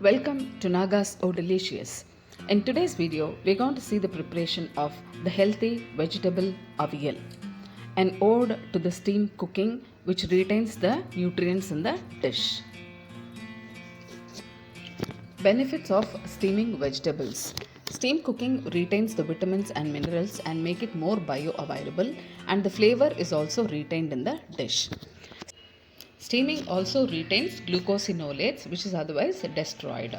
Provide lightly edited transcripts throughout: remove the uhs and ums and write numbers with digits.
Welcome to Nagas Oh Delicious. In today's video, we're going to see the preparation of the healthy vegetable avial, an ode to the steam cooking which retains the nutrients in the dish. Benefits of steaming vegetables. Steam cooking retains the vitamins and minerals and make it more bioavailable, and the flavor is also retained in the dish. Steaming also retains glucosinolates, which is otherwise destroyed.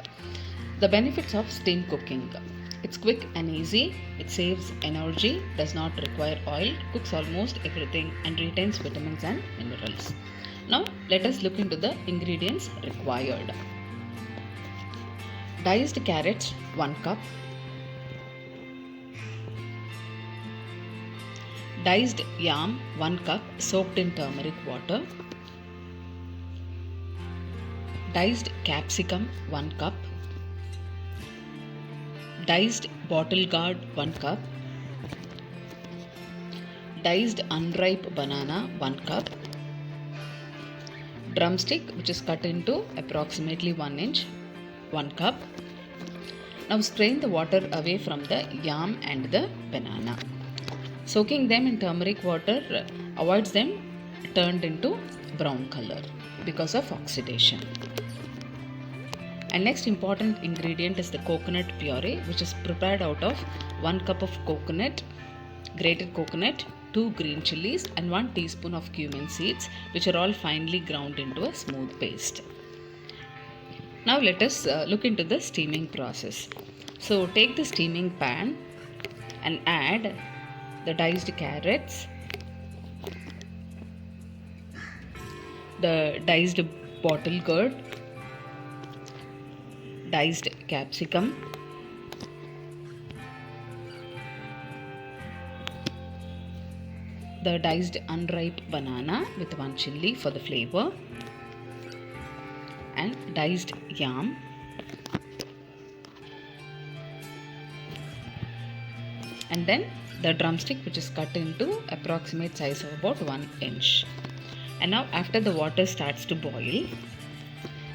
The benefits of steam cooking. It's quick and easy, it saves energy, does not require oil, cooks almost everything and retains vitamins and minerals. Now let us look into the ingredients required. Diced carrots 1 cup. Diced yam 1 cup soaked in turmeric water. Diced capsicum 1 cup. Diced bottle gourd 1 cup. Diced unripe banana 1 cup. Drumstick which is cut into approximately 1 inch 1 cup. Now strain the water away from the yam and the banana. Soaking them in turmeric water avoids them turned into brown color because of oxidation. And next important ingredient is the coconut puree, which is prepared out of 1 cup of coconut, grated coconut, 2 green chilies and 1 teaspoon of cumin seeds, which are all finely ground into a smooth paste. Now let us look into the steaming process. So take the steaming pan and add the diced carrots, the diced bottle gourd, diced capsicum, the diced unripe banana with 1 chilli for the flavor, and diced yam, and then the drumstick which is cut into approximate size of about 1 inch. And now after the water starts to boil,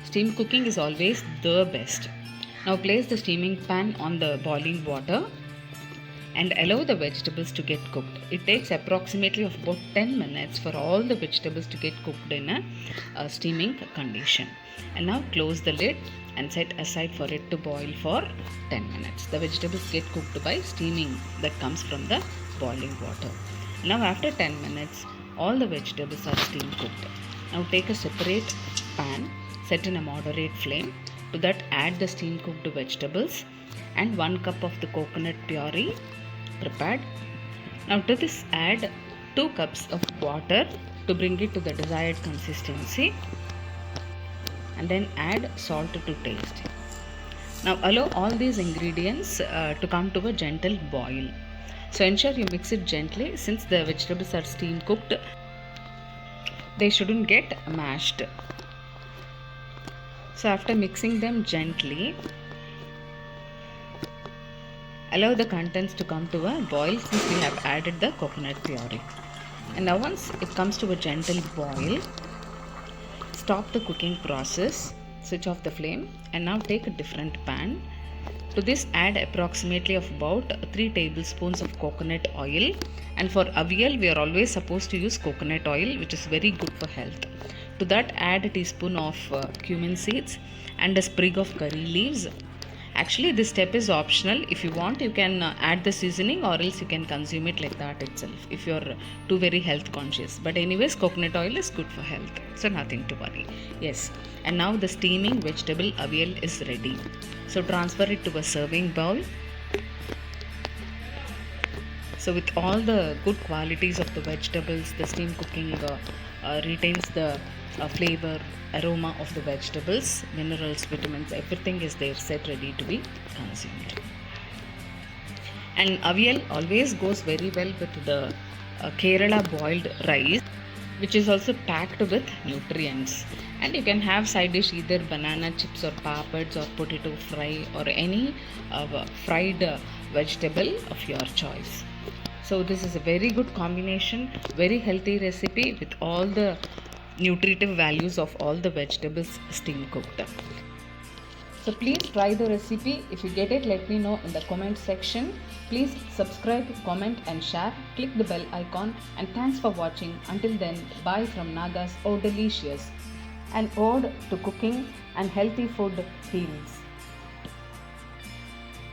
steam cooking is always the best. Now place the steaming pan on the boiling water and allow the vegetables to get cooked. It takes approximately of about 10 minutes for all the vegetables to get cooked in a steaming condition. And now close the lid and set aside for it to boil for 10 minutes. The vegetables get cooked by steaming that comes from the boiling water. Now after 10 minutes, all the vegetables are steam cooked. Now take a separate pan, set in a moderate flame. To that add the steam cooked vegetables and 1 cup of the coconut puree prepared. Now to this add 2 cups of water to bring it to the desired consistency, and then add salt to taste. Now allow all these ingredients to come to a gentle boil. So ensure you mix it gently, since the vegetables are steam cooked, they shouldn't get mashed. So after mixing them gently, allow the contents to come to a boil since we have added the coconut puree. And now once it comes to a gentle boil, stop the cooking process, switch off the flame, and now take a different pan. To this add approximately of about 3 tablespoons of coconut oil, and for avial we are always supposed to use coconut oil, which is very good for health. To that add a teaspoon of cumin seeds and a sprig of curry leaves. Actually this step is optional. If you want, you can add the seasoning, or else you can consume it like that itself if you are too very health conscious. But anyways, coconut oil is good for health, so nothing to worry. Yes, and now the steaming vegetable avial is ready. So transfer it to a serving bowl. So with all the good qualities of the vegetables, the steam cooking retains the flavor, aroma of the vegetables, minerals, vitamins, everything is there set ready to be consumed. And avial always goes very well with the Kerala boiled rice, which is also packed with nutrients. And you can have side dish either banana chips or papads or potato fry or any fried vegetable of your choice. So this is a very good combination, very healthy recipe with all the nutritive values of all the vegetables steam cooked. So please try the recipe. If you get it, let me know in the comment section. Please subscribe, comment and share. Click the bell icon, and thanks for watching. Until then, bye from Naga's Oh Delicious. An ode to cooking and healthy food heals.